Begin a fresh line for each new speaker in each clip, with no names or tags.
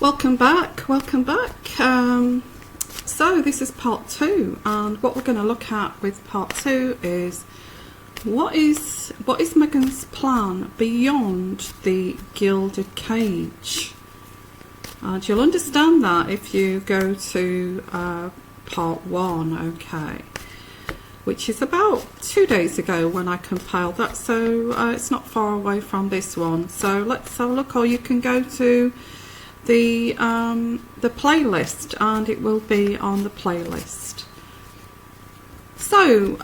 Welcome back, welcome back. So this is part 2, and what we're going to look at with part 2 is what is Meghan's plan beyond the gilded cage. And you'll understand that if you go to part 1, okay, which is about 2 days ago when I compiled that, so it's not far away from this one. So let's have a look, or you can go to the playlist, and it will be on the playlist. So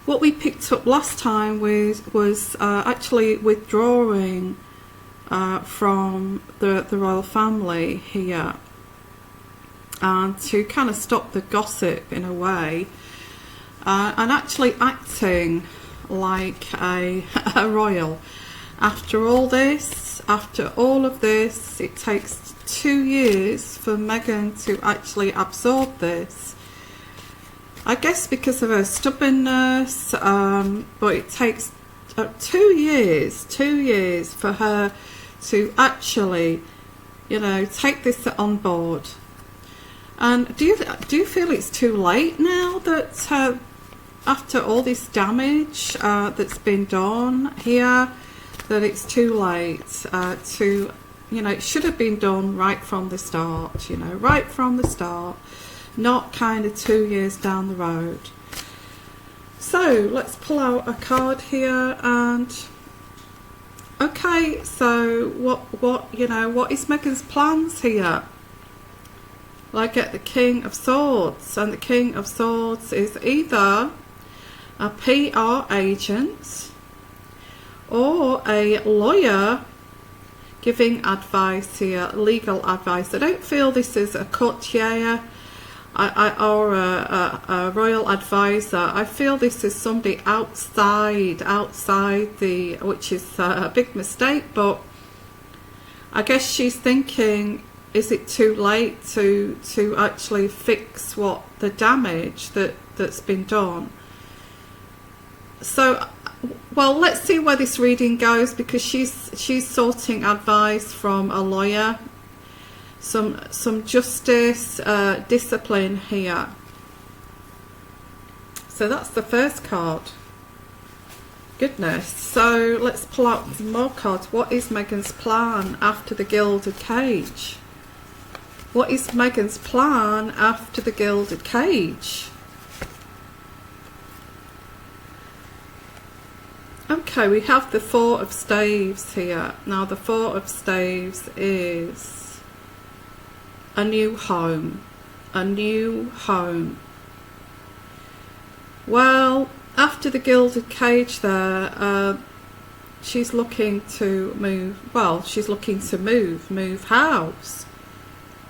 what we picked up last time was actually withdrawing from the royal family here, and to kind of stop the gossip in a way, and actually acting like a royal. After all this, after all of this, it takes 2 years for Meghan to actually absorb this. I guess because of her stubbornness, but it takes 2 years for her to actually, you know, take this on board. And do you feel it's too late now that after all this damage that's been done here, that it's too late to, you know, it should have been done right from the start, you know, right from the start, not kind of 2 years down the road. So let's pull out a card here, and okay, so what you know, what is Meghan's plans here? Well, I get the King of Swords, and the King of Swords is either a PR agent or a lawyer giving advice here, legal advice. I don't feel this is a courtier or a royal advisor. I feel this is somebody outside the, which is a big mistake, but I guess she's thinking, is it too late to actually fix what the damage that's been done? So, well, let's see where this reading goes, because she's sorting advice from a lawyer, some justice, discipline here. So that's the first card. Goodness. So let's pull out some more cards. What is Meghan's plan after the gilded cage? What is Meghan's plan after the gilded cage? Okay, we have the Four of Staves here. Now the Four of Staves is a new home. A new home. Well, after the gilded cage there, she's looking to move, well, she's looking to move house.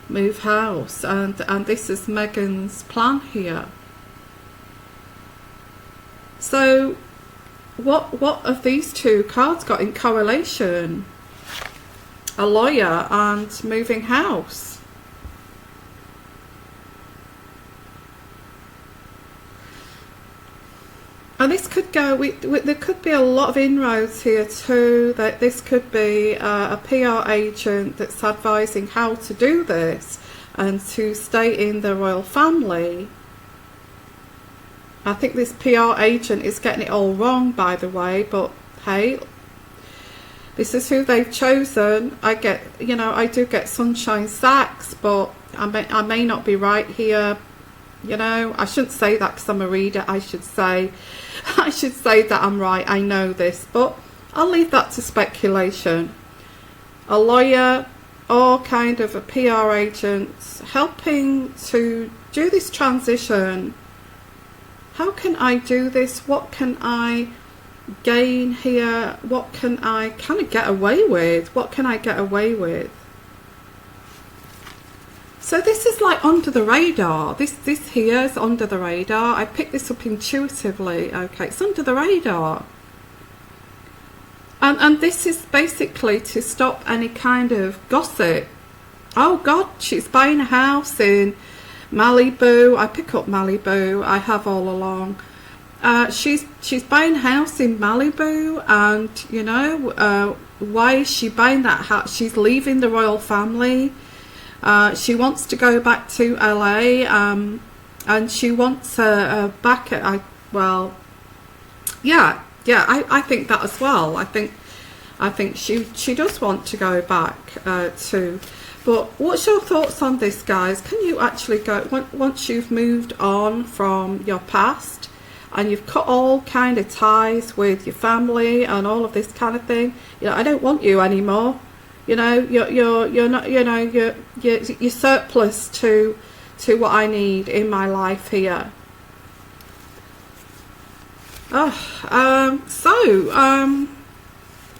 Move house, and this is Meghan's plan here. So what have these two cards got in correlation? A lawyer and moving house. And this could go, there could be a lot of inroads here too, that this could be a PR agent that's advising how to do this and to stay in the royal family. I think this PR agent is getting it all wrong, by the way, but hey, this is who they've chosen. I get, you know, I do get sunshine sacks, but I may not be right here. You know, I shouldn't say that because I'm a reader. I should say that I'm right. I know this, but I'll leave that to speculation. A lawyer or kind of a PR agent helping to do this transition. How can I do this? What can I gain here? What can I kind of get away with? What can I get away with? So this is like under the radar. This here is under the radar. I picked this up intuitively. Okay, it's under the radar. And this is basically to stop any kind of gossip. Oh God, she's buying a house in Malibu. I pick up Malibu. I have all along. She's buying a house in Malibu, and you know, why is she buying that house? She's leaving the royal family. She wants to go back to LA, and she wants back at, well, yeah, I think that as well. I think she does want to go back to. But what's your thoughts on this, guys? Can you actually go, once you've moved on from your past and you've cut all kind of ties with your family and all of this kind of thing, you know, I don't want you anymore. You know, you're not, you know, you're surplus to what I need in my life here.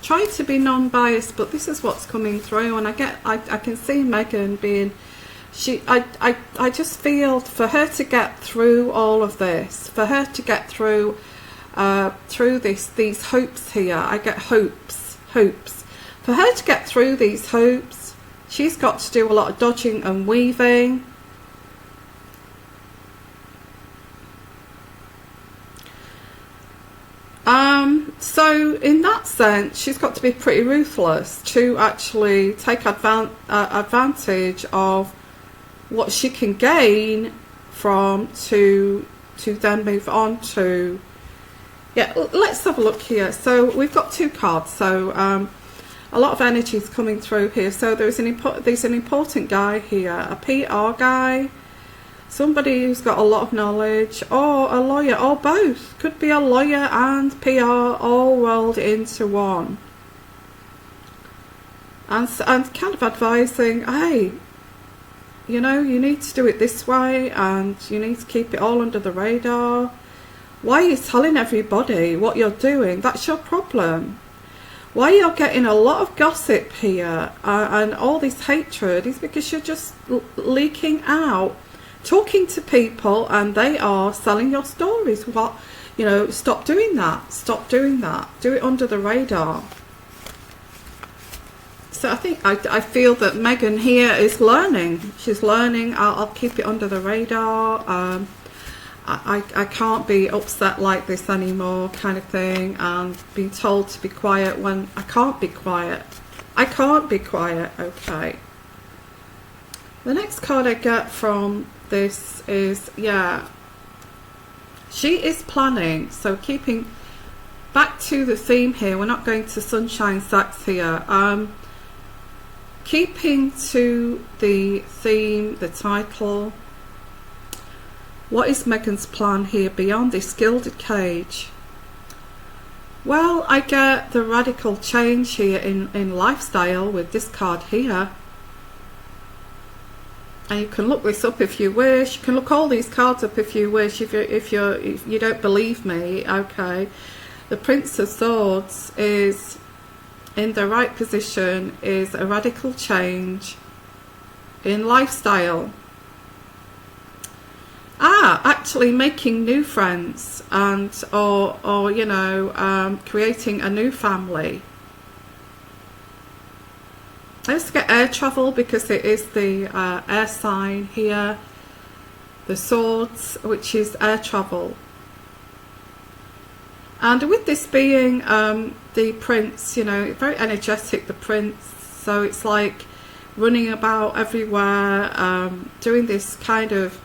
Try to be non-biased, but this is what's coming through, and I can see Meghan being, I just feel for her to get through all of this, for her to get through these hoops here. I get hoops. For her to get through these hoops, she's got to do a lot of dodging and weaving. So in that sense, she's got to be pretty ruthless to actually take advantage of what she can gain from to then move on to. Yeah, let's have a look here. So we've got two cards. So a lot of energy is coming through here. So there's an important guy here, a PR guy. Somebody who's got a lot of knowledge, or a lawyer, or both. Could be a lawyer and PR all rolled into one. And kind of advising, hey, you know, you need to do it this way, and you need to keep it all under the radar. Why are you telling everybody what you're doing? That's your problem. Why you're getting a lot of gossip here and all this hatred is because you're just leaking out, talking to people, and they are selling your stories. What, you know, stop doing that. Stop doing that. Do it under the radar. So I feel that Meghan here is learning. She's learning. I'll keep it under the radar. I can't be upset like this anymore, kind of thing, and being told to be quiet when I can't be quiet. I can't be quiet. Okay. The next card I get from this is, yeah, she is planning. So keeping back to the theme here, we're not going to sunshine sacks here. Keeping to the theme, the title. What is Meghan's plan here beyond this gilded cage? Well, I get the radical change here in lifestyle with this card here. And you can look this up if you wish. You can look all these cards up if you wish. If you don't believe me, okay. The Prince of Swords is in the right position, is a radical change in lifestyle. Actually making new friends, and or you know, creating a new family. Let's get air travel, because it is the air sign here. The Swords, which is air travel. And with this being the Prince, you know, very energetic, the Prince. So it's like running about everywhere, doing this kind of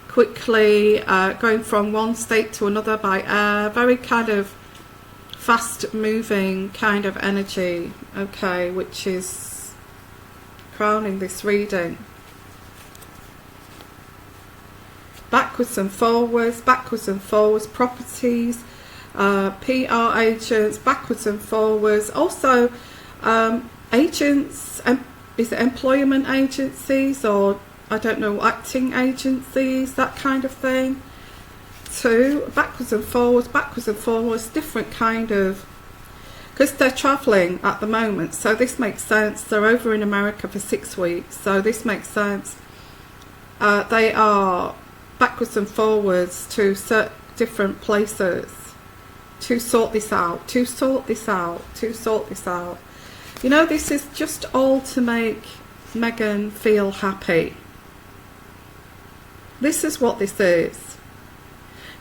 quickly, going from one state to another by air. Very kind of fast moving kind of energy, okay, which is crowning this reading. Backwards and forwards, properties, PR agents, backwards and forwards. Also agents, is it employment agencies, or I don't know, acting agencies, that kind of thing too. Backwards and forwards, different kind of, because they're travelling at the moment, so this makes sense. They're over in America for 6 weeks, so this makes sense. They are backwards and forwards to different places to sort this out, You know, this is just all to make Meghan feel happy. This is what this is.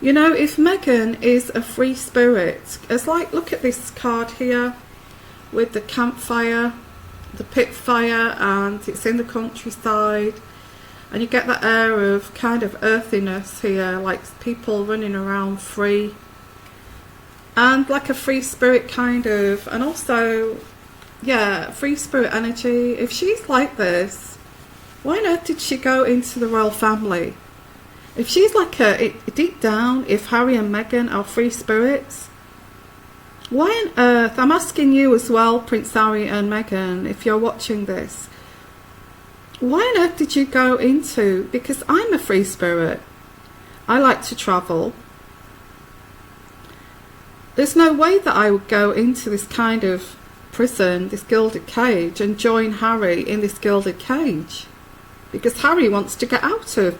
You know, if Meghan is a free spirit, it's like, look at this card here. with the campfire, the pit fire, and it's in the countryside, and you get that air of kind of earthiness here, like people running around free, and like a free spirit kind of, and also, yeah, free spirit energy. If she's like this, why on earth did she go into the royal family? If she's like deep down, if Harry and Meghan are free spirits, why on earth, I'm asking you as well, Prince Harry and Meghan, if you're watching this, why on earth did you go into, because I'm a free spirit, I like to travel, there's no way that I would go into this kind of prison, this gilded cage, and join Harry in this gilded cage, because Harry wants to get out of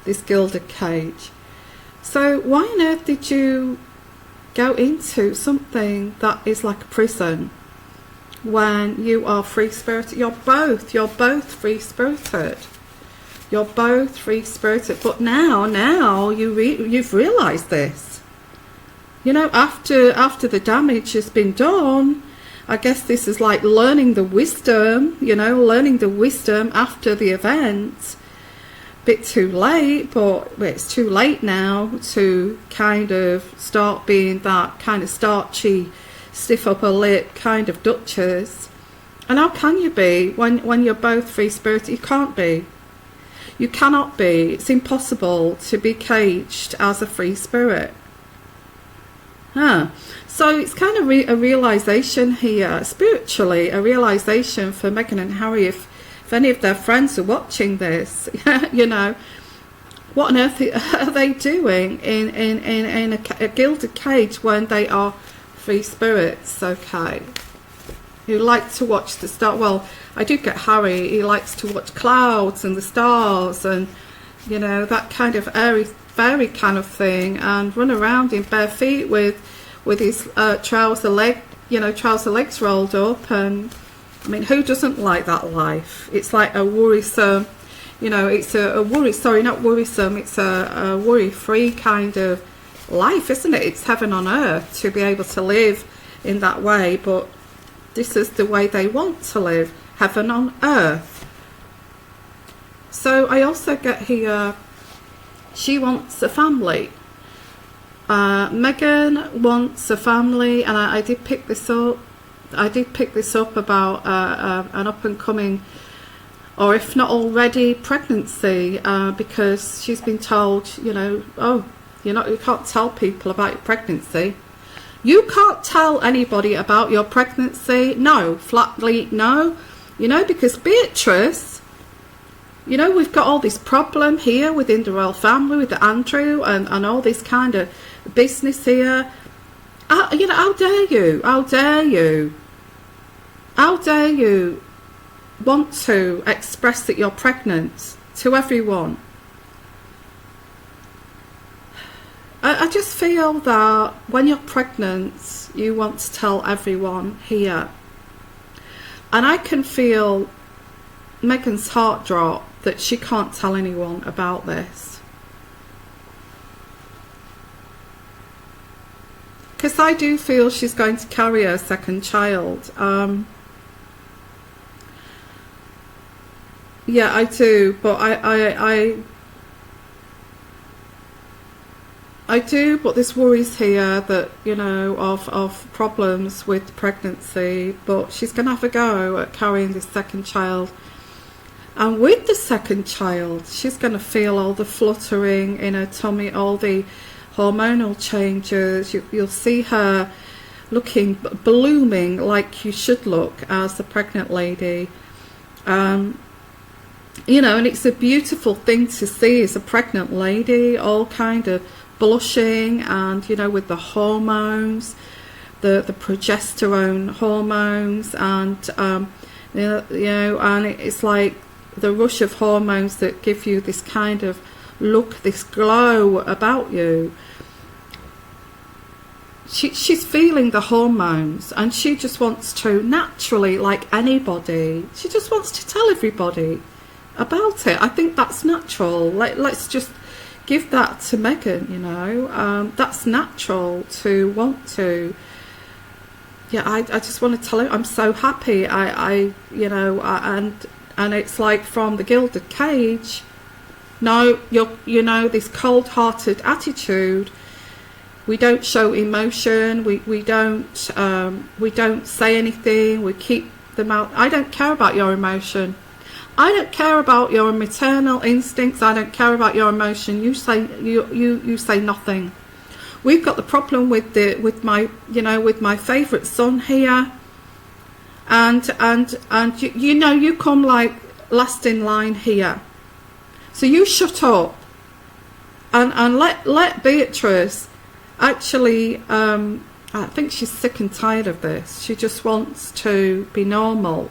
this gilded cage. So why on earth did you go into something that is like a prison when you are free spirited? You're both free spirited. You're both free spirited. But now you've realised this. You know, after the damage has been done, I guess this is like learning the wisdom. You know, learning the wisdom after the event. Bit too late, but it's too late now to kind of start being that kind of starchy, stiff upper lip kind of duchess. And how can you be when you're both free spirited? You can't be. You cannot be. It's impossible to be caged as a free spirit. So it's kind of a realization here, spiritually, a realization for Meghan and Harry. If any of their friends are watching this, you know, what on earth are they doing in a gilded cage when they are free spirits? Okay, who like to watch the star. Well, I do get Harry. He likes to watch clouds and the stars, and you know, that kind of airy fairy kind of thing, and run around in bare feet with his trouser legs rolled up. And I mean, who doesn't like that life? It's like a worrisome, you know, it's a worry, sorry, not worrisome, it's a worry-free kind of life, isn't it? It's heaven on earth to be able to live in that way, but this is the way they want to live, heaven on earth. So I also get here, she wants a family. Meghan wants a family, and I did pick this up. I did pick this up about an up-and-coming, or if not already, pregnancy, because she's been told, you know, oh, you can't tell people about your pregnancy. You can't tell anybody about your pregnancy. No, flatly no. You know, because Beatrice, you know, we've got all this problem here within the royal family with Andrew and all this kind of business here. You know, how dare you? How dare you? How dare you want to express that you're pregnant to everyone? I just feel that when you're pregnant, you want to tell everyone here. And I can feel Meghan's heart drop that she can't tell anyone about this. Because I do feel she's going to carry her second child. Yeah, I do, but I do, but there's worries here that, you know, of problems with pregnancy, but she's going to have a go at carrying this second child. And with the second child, she's going to feel all the fluttering in her tummy, all the hormonal changes. You'll see her looking, blooming like you should look as a pregnant lady. You know, and it's a beautiful thing to see as a pregnant lady, all kind of blushing, and, you know, with the hormones, the progesterone hormones, and, you know, and it's like the rush of hormones that give you this kind of look, this glow about you. She's feeling the hormones, and she just wants to, naturally, like anybody, she just wants to tell everybody about it. I think that's natural. Let's just give that to Meghan, you know. That's natural to want to yeah, I just want to tell you, I'm so happy. And it's like from the Gilded Cage. No, this cold-hearted attitude. We don't show emotion. We don't say anything. We keep them out. I don't care about your emotion. I don't care about your maternal instincts. I don't care about your emotion. You say nothing. We've got the problem with my favourite son here, and you come like last in line here. So you shut up and let Beatrice actually. I think she's sick and tired of this. She just wants to be normal.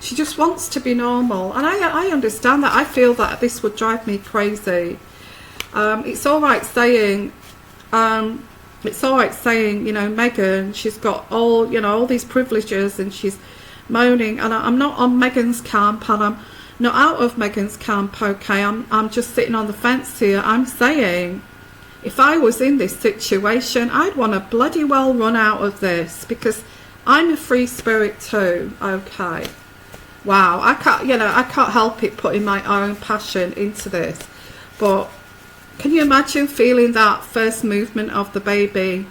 She just wants to be normal, and I understand that. I feel that this would drive me crazy. It's all right saying, Meghan, she's got all these privileges, and she's moaning. And I'm not on Meghan's camp, and I'm not out of Meghan's camp. Okay, I'm just sitting on the fence here. I'm saying, if I was in this situation, I'd want to bloody well run out of this, because I'm a free spirit too. Okay. Wow, I can't help it putting my own passion into this. But can you imagine feeling that first movement of the baby?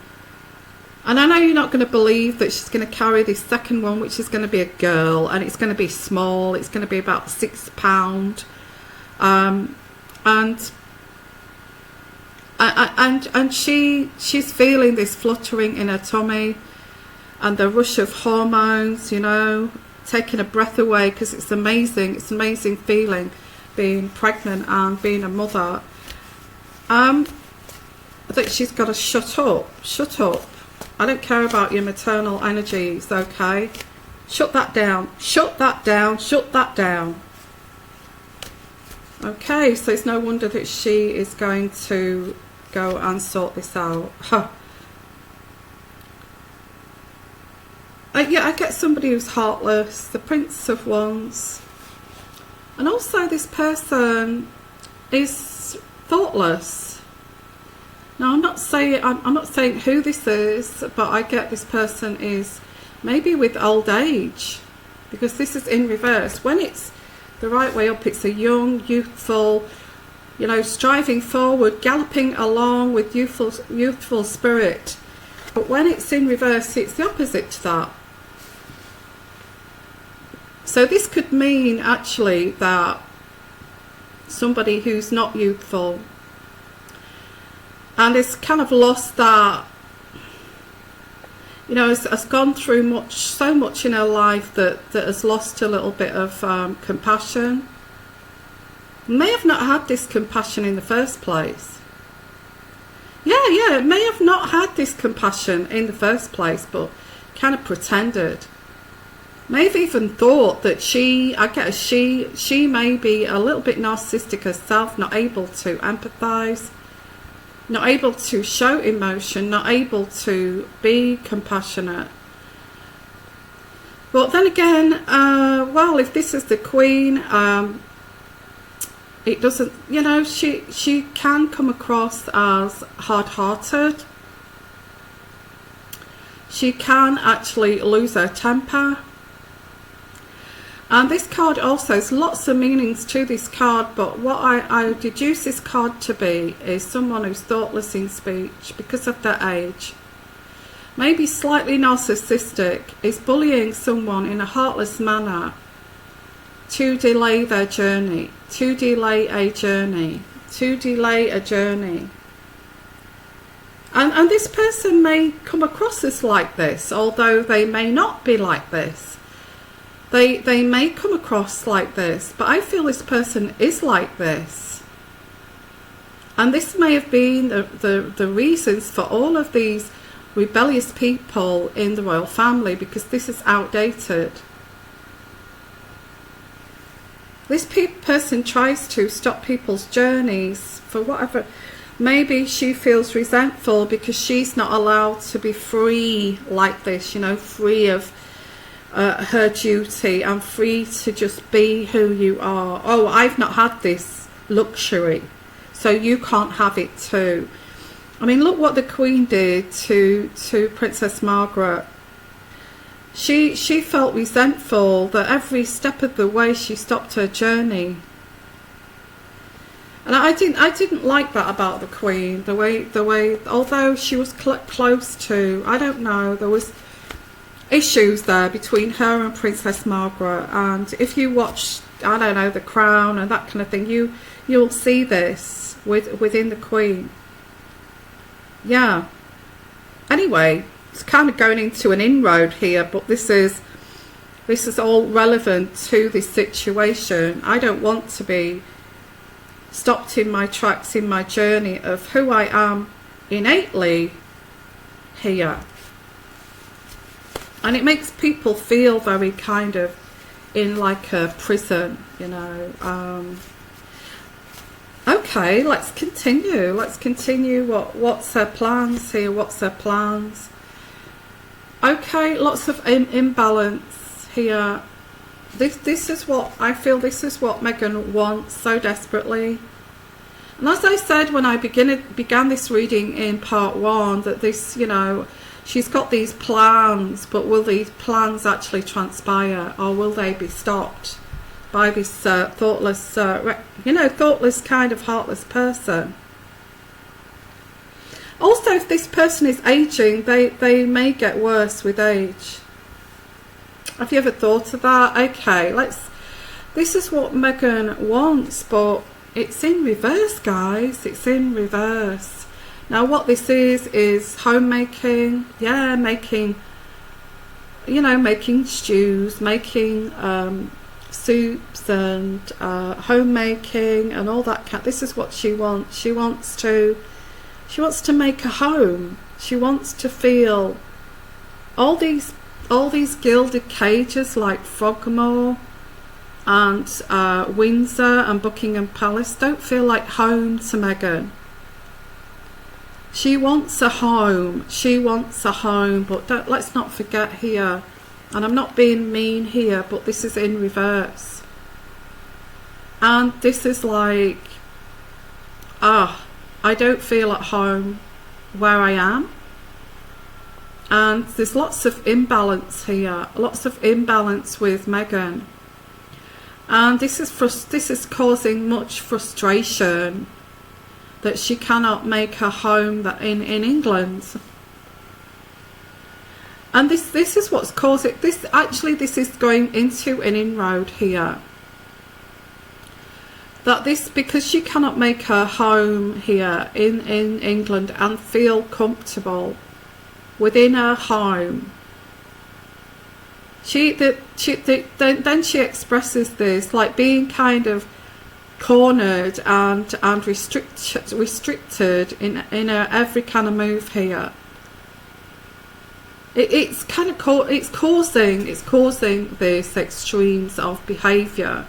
And I know you're not going to believe that she's going to carry this second one, which is going to be a girl, and it's going to be small. It's going to be about 6 pounds, and she's feeling this fluttering in her tummy, and the rush of hormones, taking a breath away, because it's amazing. It's an amazing feeling being pregnant and being a mother. I think she's got to shut up. I don't care about your maternal energies, okay? Shut that down. Okay, so it's no wonder that she is going to go and sort this out. Huh. I get somebody who's heartless, the Prince of Wands, and also this person is thoughtless. Now I'm not saying who this is, but I get this person is maybe with old age, because this is in reverse. When it's the right way up, it's a young, youthful, striving forward, galloping along with youthful spirit. But when it's in reverse, it's the opposite to that. So this could mean actually that somebody who's not youthful and has kind of lost that, has gone through so much in her life that has lost a little bit of compassion. May have not had this compassion in the first place. Yeah, may have not had this compassion in the first place, but kind of pretended. May have even thought that she may be a little bit narcissistic herself, not able to empathise, not able to show emotion, not able to be compassionate. But then again, if this is the Queen, it doesn't, she can come across as hard-hearted. She can actually lose her temper. And this card also has lots of meanings to this card, but what I deduce this card to be is someone who's thoughtless in speech because of their age. Maybe slightly narcissistic, is bullying someone in a heartless manner to delay their journey, to delay a journey. And this person may come across as like this, although they may not be like this. They may come across like this, but I feel this person is like this. And this may have been the reasons for all of these rebellious people in the royal family, because this is outdated. This person tries to stop people's journeys for whatever. Maybe she feels resentful because she's not allowed to be free like this, free of her duty and free to just be who you are. Oh, I've not had this luxury, so you can't have it too. I mean, look what the Queen did to Princess Margaret. She felt resentful that every step of the way she stopped her journey. And I didn't like that about the Queen. The way, although she was close to, I don't know, there was issues there between her and Princess Margaret. And if you watch, I don't know, The Crown and that kind of thing, you'll see this within the Queen. Yeah. Anyway, it's kind of going into an inroad here, but this is all relevant to this situation. I don't want to be stopped in my tracks in my journey of who I am innately here. And it makes people feel very kind of in like a prison, you know. Okay, let's continue. What's her plans here? What's her plans? Okay, lots of imbalance here. This is what I feel. This is what Meghan wants so desperately. And as I said when I began this reading in part 1, that this, you know, she's got these plans, but will these plans actually transpire, or will they be stopped by this thoughtless, thoughtless kind of heartless person? Also, if this person is aging, they may get worse with age. Have you ever thought of that? Okay, this is what Meghan wants, but it's in reverse, guys. It's in reverse. Now, what this is homemaking. Yeah, making stews, making soups and homemaking and all that. This is what she wants. She wants to make a home. She wants to feel all these gilded cages like Frogmore and Windsor and Buckingham Palace don't feel like home to Meghan. She wants a home. But let's not forget here, and I'm not being mean here, but this is in reverse. And this is like, I don't feel at home where I am. And there's lots of imbalance here, lots of imbalance with Meghan. And this is causing much frustration that she cannot make her home in England. And this is what's causing this. Actually, this is going into an inroad here. That this, because she cannot make her home here in England and feel comfortable within her home, then she expresses this like being kind of cornered and restricted in her every kind of move here. It's causing this extremes of behaviour.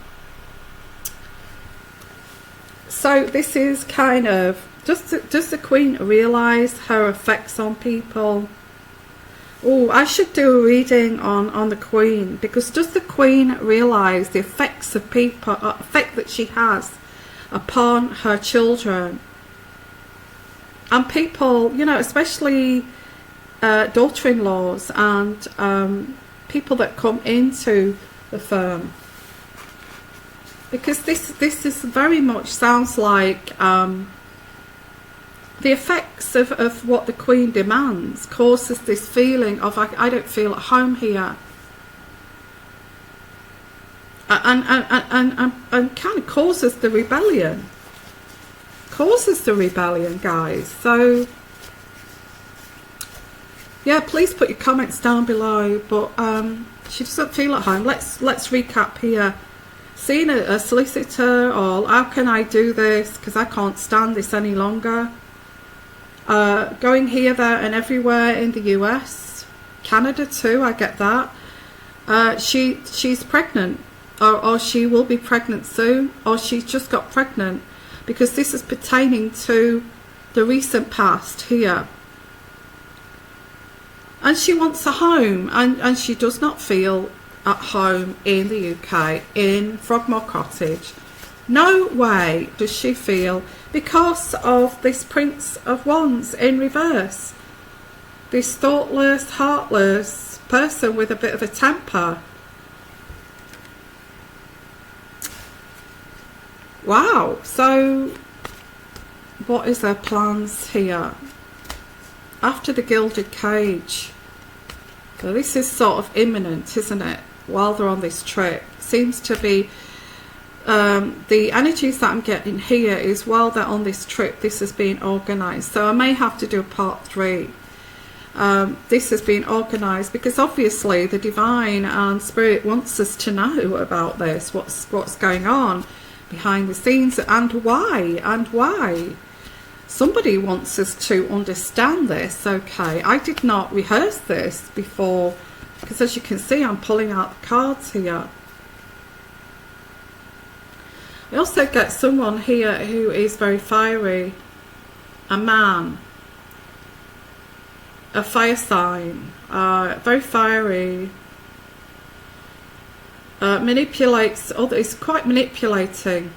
So this is kind of, does the Queen realise her effects on people? Oh, I should do a reading on the Queen, because does the Queen realise the effects of people, effect that she has upon her children and people, especially daughter-in-laws and people that come into the firm? Because this is very much sounds like the effects of what the Queen demands causes this feeling of I don't feel at home here, and kind of causes the rebellion. Guys. So yeah, please put your comments down below. But she doesn't feel at home. Let's recap here. Seeing a solicitor, or how can I do this because I can't stand this any longer. Going here, there and everywhere in the US, Canada too, I get that. She's pregnant, or she will be pregnant soon, or she's just got pregnant, because this is pertaining to the recent past here. And she wants a home, and she does not feel at home in the UK, in Frogmore Cottage. No way does she feel, because of this Prince of Wands in reverse. This thoughtless, heartless person with a bit of a temper. Wow, so what is their plans here? After the Gilded Cage. So this is sort of imminent, isn't it? While they're on this trip. Seems to be, the energies that I'm getting here is while they're on this trip, this has been organised. So I may have to do a part 3. This has been organised because obviously the divine and spirit wants us to know about this, what's going on behind the scenes, and why. Somebody wants us to understand this. Okay, I did not rehearse this before, because as you can see, I'm pulling out the cards here. I also get someone here who is very fiery, a man, a fire sign, very fiery, manipulates others, quite manipulative,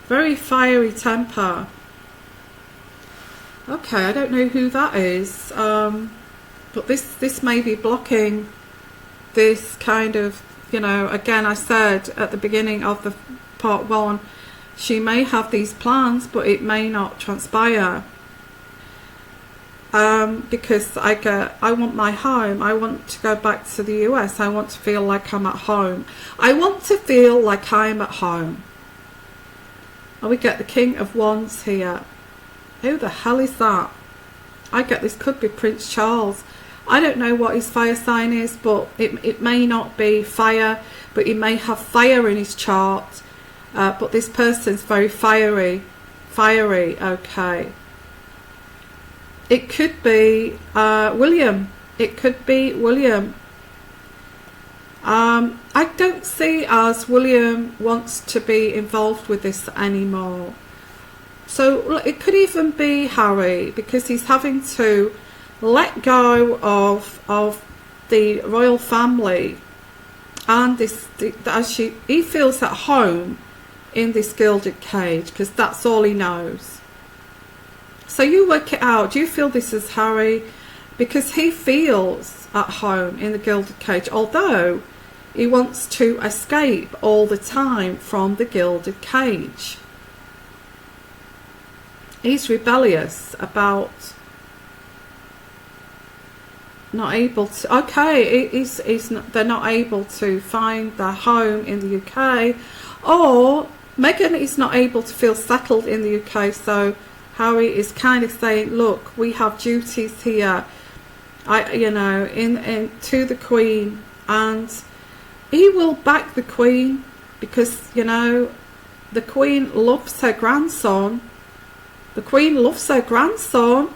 very fiery temper. Okay, I don't know who that is, but this may be blocking this kind of, you know, again, I said at the beginning of the part 1, she may have these plans, but it may not transpire. Because I want my home. I want to go back to the US. I want to feel like I'm at home. I want to feel like I'm at home. And we get the King of Wands here. Who the hell is that? I get this could be Prince Charles. I don't know what his fire sign is, but it may not be fire, but he may have fire in his chart. But this person's very fiery, okay. It could be William. It could be William. I don't see as William wants to be involved with this anymore. So it could even be Harry, because he's having to let go of the royal family, and he feels at home in this Gilded Cage, because that's all he knows. So you work it out. Do you feel this is Harry? Because he feels at home in the Gilded Cage, although he wants to escape all the time from the Gilded Cage. He's rebellious about not able to. Okay, they're not able to find their home in the UK, or Meghan is not able to feel settled in the UK. So Harry is kind of saying, look, we have duties here, to the Queen, and he will back the Queen, because, you know, the Queen loves her grandson. The Queen loves her grandson,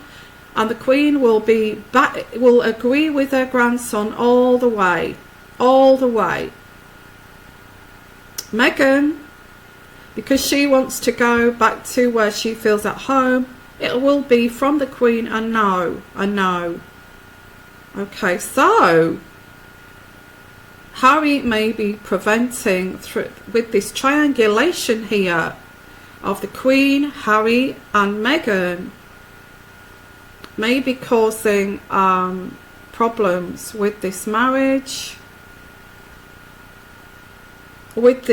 and the Queen will agree with her grandson all the way. Meghan, because she wants to go back to where she feels at home, it will be from the Queen a no. Okay, so Harry may be preventing, with this triangulation here of the Queen, Harry and Meghan, may be causing problems with this marriage, with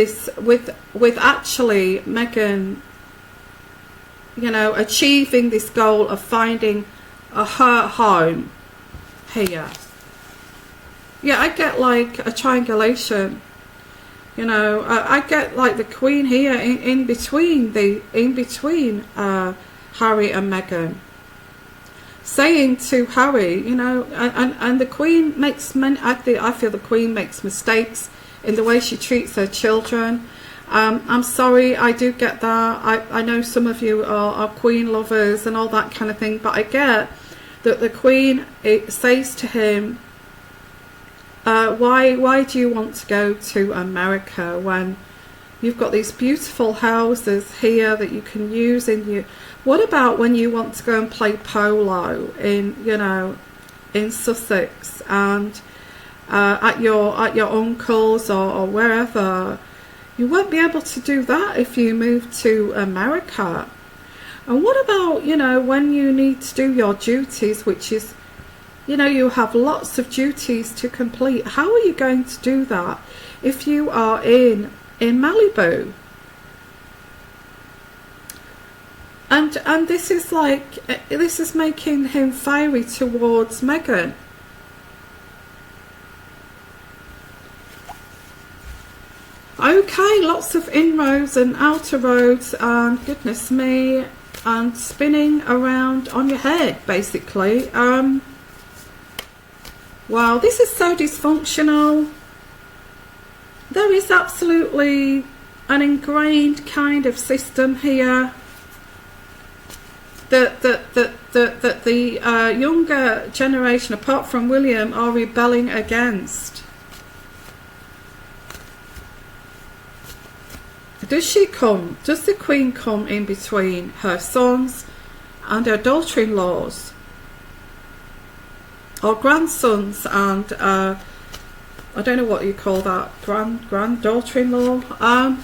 actually Meghan, you know, achieving this goal of finding her home here. Yeah, I get like a triangulation. You know, I get like the Queen here in between Harry and Meghan, saying to Harry, you know, and the Queen makes I feel the Queen makes mistakes in the way she treats her children. I'm sorry, I do get that. I know some of you are Queen lovers and all that kind of thing, but I get that the Queen, it says to him, why do you want to go to America when you've got these beautiful houses here that you can use in you? What about when you want to go and play polo in Sussex, and at your uncle's or wherever? You won't be able to do that if you move to America. And what about, you know, when you need to do your duties, which is, you know, you have lots of duties to complete. How are you going to do that if you are in Malibu? And this is like, this is making him fiery towards Meghan. Okay, lots of inroads and outer roads, and goodness me, and spinning around on your head, basically. Wow, this is so dysfunctional. There is absolutely an ingrained kind of system here that the younger generation, apart from William, are rebelling against. Does the Queen come in between her sons and her daughter-in-laws, or grandsons and I don't know what you call that, granddaughter-in-law?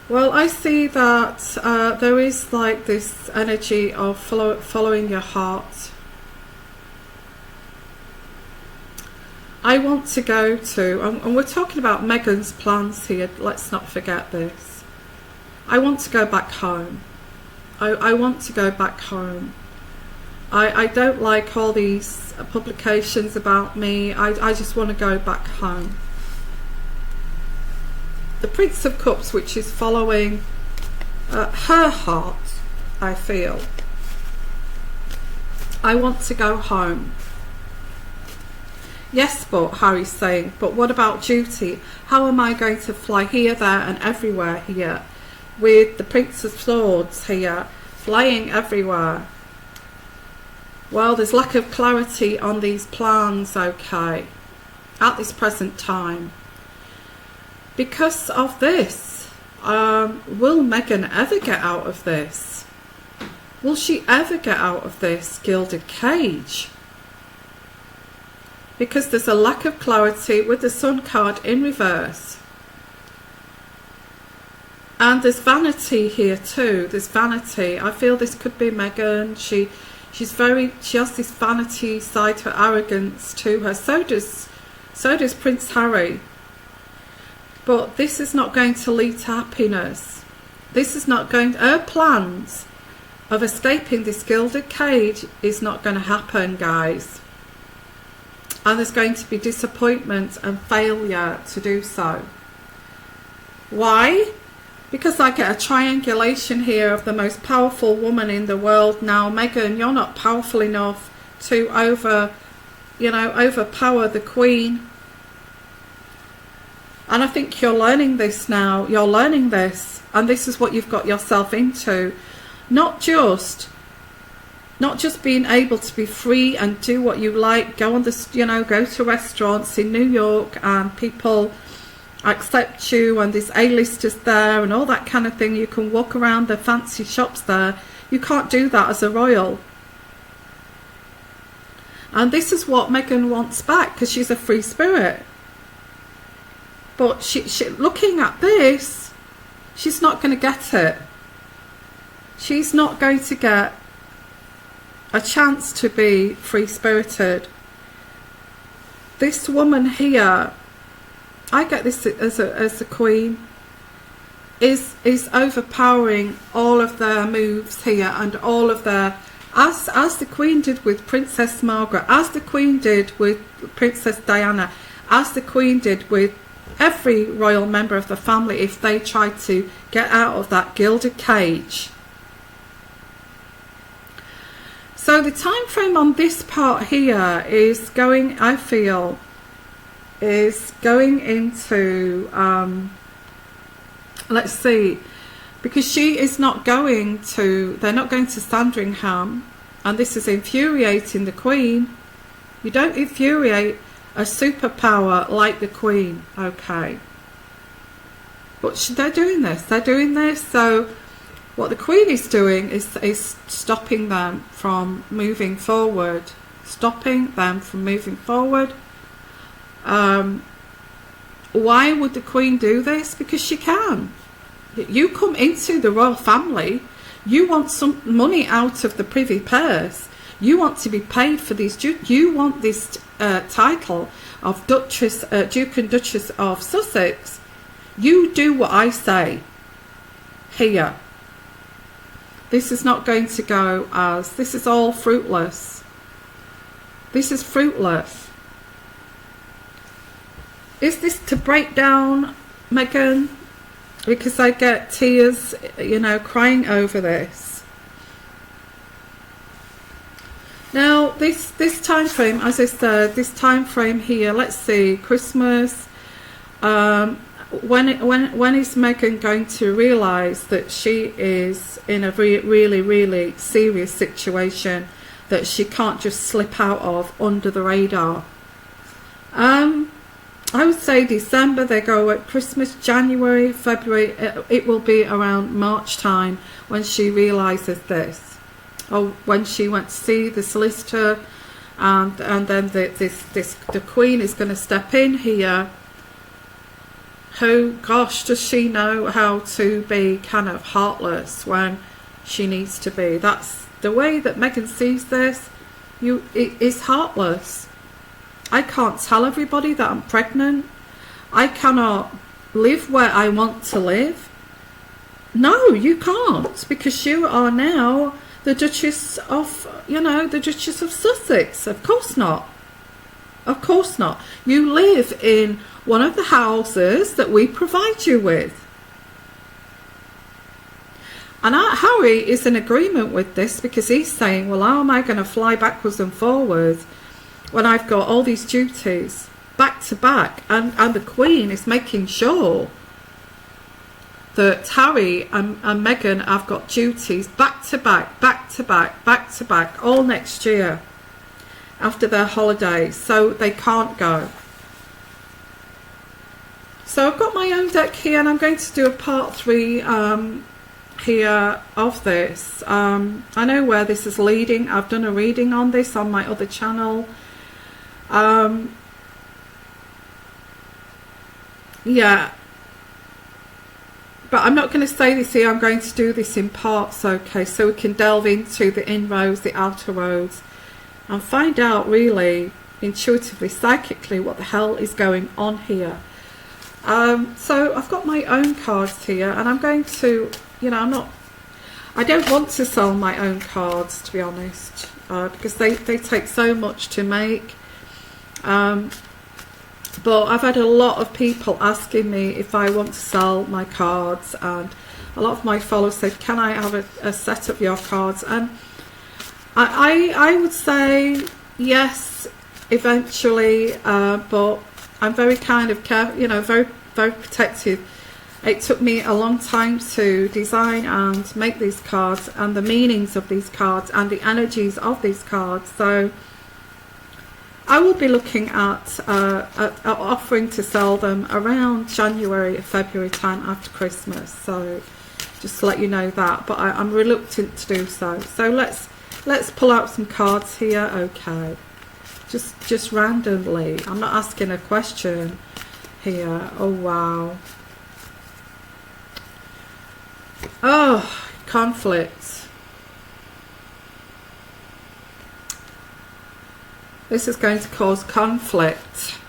Well, I see that there is like this energy of following your heart. I want to go to, and we're talking about Meghan's plans here, let's not forget this. I want to go back home. I want to go back home. I don't like all these publications about me. I just want to go back home. The Prince of Cups, which is following her heart, I feel. I want to go home. Yes, but Harry's saying, but what about duty? How am I going to fly here, there and everywhere here with the Prince of Swords here flying everywhere? Well, there's lack of clarity on these plans, okay, at this present time. Because of this, will Meghan ever get out of this? Will she ever get out of this gilded cage? Because there's a lack of clarity with the Sun card in reverse. And there's vanity here too. There's vanity. I feel this could be Meghan. She has this vanity side to her, arrogance to her. So does Prince Harry. But this is not going to lead to happiness. This is not going to, her plans of escaping this gilded cage is not going to happen, guys. And there's going to be disappointment and failure to do so. Why? Because I get a triangulation here of the most powerful woman in the world. Now, Meghan, you're not powerful enough to overpower the Queen. And I think you're learning this now. You're learning this. And this is what you've got yourself into. Not just being able to be free and do what you like, go to restaurants in New York and people accept you and there's A-listers there and all that kind of thing. You can walk around the fancy shops there. You can't do that as a royal. And this is what Meghan wants back, because she's a free spirit. But she looking at this, she's not going to get it. She's not going to get a chance to be free-spirited. This woman here, I get this as a Queen, is overpowering all of their moves here and all of their, as the Queen did with Princess Margaret, as the Queen did with Princess Diana, as the Queen did with every royal member of the family if they tried to get out of that gilded cage. So the time frame on this part here is going, I feel, is going into, let's see, because she is not going to, they're not going to Sandringham, and this is infuriating the Queen. You don't infuriate a superpower like the Queen, okay. But they're doing this, so what the Queen is doing is stopping them from moving forward. Why would the Queen do this? Because she can. You come into the royal family, you want some money out of the privy purse, you want to be paid for these, you want this title of Duke and Duchess of Sussex. You do what I say here. This is not going to go as, this is all fruitless. This is fruitless. Is this to break down Meghan? Because I get tears, you know, crying over this. Now, this time frame, as I said, this time frame here, let's see, Christmas. When is Meghan going to realise that she is in a really serious situation that she can't just slip out of under the radar? I would say December, they go at Christmas, January, February, it will be around March time when she realises this. Or when she went to see the solicitor, and then the Queen is going to step in here. Who, gosh, does she know how to be kind of heartless when she needs to be? That's the way that Meghan sees this. It is heartless. I can't tell everybody that I'm pregnant. I cannot live where I want to live. No, you can't, because you are now the Duchess of, you know, the Duchess of Sussex. Of course not. Of course not. You live in one of the houses that we provide you with. And Harry is in agreement with this, because he's saying, well, how am I going to fly backwards and forwards when I've got all these duties back to back? And the Queen is making sure that Harry and Meghan have got duties back to back, back to back, back to back, all next year after their holidays, so they can't go. So I've got my own deck here, and I'm going to do a part 3 here of this. I know where this is leading. I've done a reading on this on my other channel. Yeah, but I'm not going to say this here. I'm going to do this in parts, okay, so we can delve into the inroads, the outer roads, and find out really intuitively, psychically, what the hell is going on here. So I've got my own cards here, and I'm going to, you know, I don't want to sell my own cards, to be honest, because they take so much to make. But I've had a lot of people asking me if I want to sell my cards, and a lot of my followers said, can I have a set of your cards? And I would say yes, eventually, but I'm very kind of careful, you know, very protective. It took me a long time to design and make these cards, and the meanings of these cards and the energies of these cards. So I will be looking at offering to sell them around January, February time after Christmas. So just to let you know that, but I'm reluctant to do so. So let's pull out some cards here, okay? Just randomly. I'm not asking a question here. Oh wow. Oh, conflict. This is going to cause conflict.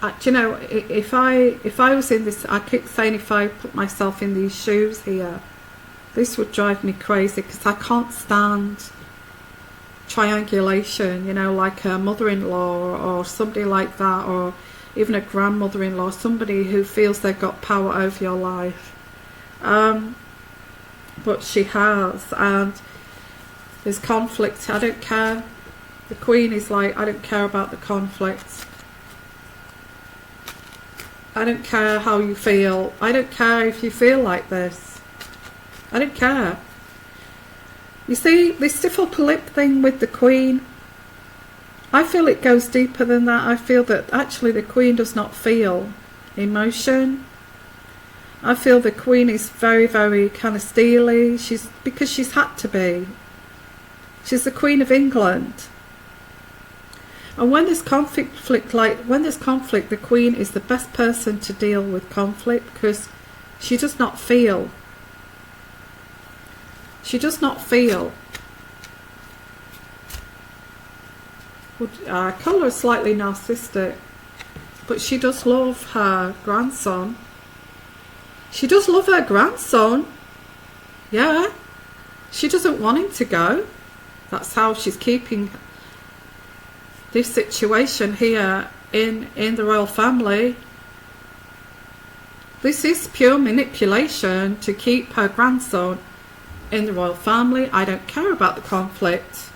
Do you know, if I was in this, I keep saying, if I put myself in these shoes here, this would drive me crazy, because I can't stand triangulation, you know, like a mother-in-law or somebody like that, or even a grandmother-in-law, somebody who feels they've got power over your life. But she has, and there's conflict. I don't care. The Queen is like, I don't care about the conflict. I don't care how you feel. I don't care if you feel like this. I don't care. You see, this stiffle lip thing with the Queen, I feel it goes deeper than that. I feel that actually the Queen does not feel emotion. I feel the Queen is very, very kind of steely. Because she's had to be. She's the Queen of England. And when there's conflict, the Queen is the best person to deal with conflict, because she does not feel. She does not feel. Colour is slightly narcissistic, but she does love her grandson. She does love her grandson. Yeah. She doesn't want him to go. That's how she's keeping this situation here in the royal family. This is pure manipulation to keep her grandson in the royal family. I don't care about the conflict.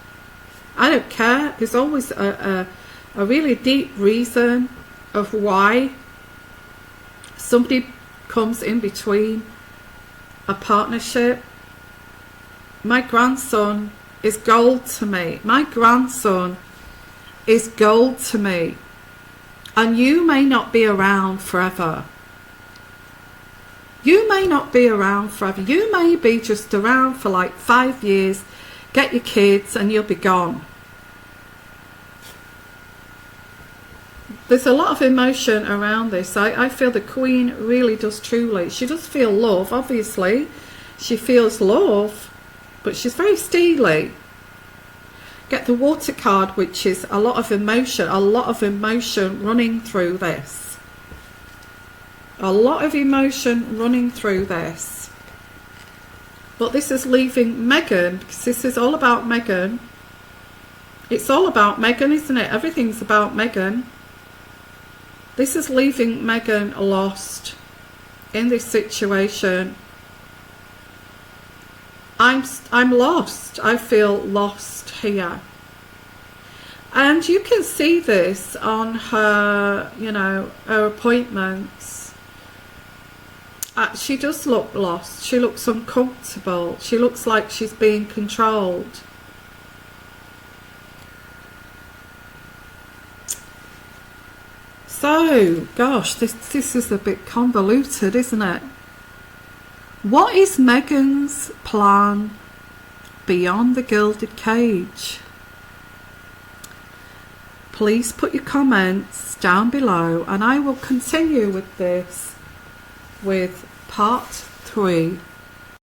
I don't care. There's always a really deep reason of why somebody comes in between a partnership. My grandson is gold to me. My grandson is gold to me. And you may not be around forever. You may not be around forever. You may be just around for like 5 years, get your kids, and you'll be gone. There's a lot of emotion around this. I feel the Queen really does truly. She does feel love, obviously. She feels love, but she's very steely. Get the Water card, which is a lot of emotion running through this. A lot of emotion running through this. But this is leaving Meghan, because this is all about Meghan. It's all about Meghan, isn't it? Everything's about Meghan. This is leaving Meghan lost in this situation. I'm lost. I feel lost here. And you can see this on her, her appointments. She does look lost. She looks uncomfortable. She looks like she's being controlled. So, gosh, this is a bit convoluted, isn't it? What is Meghan's plan beyond the gilded cage? Please put your comments down below, and I will continue with this with part 3.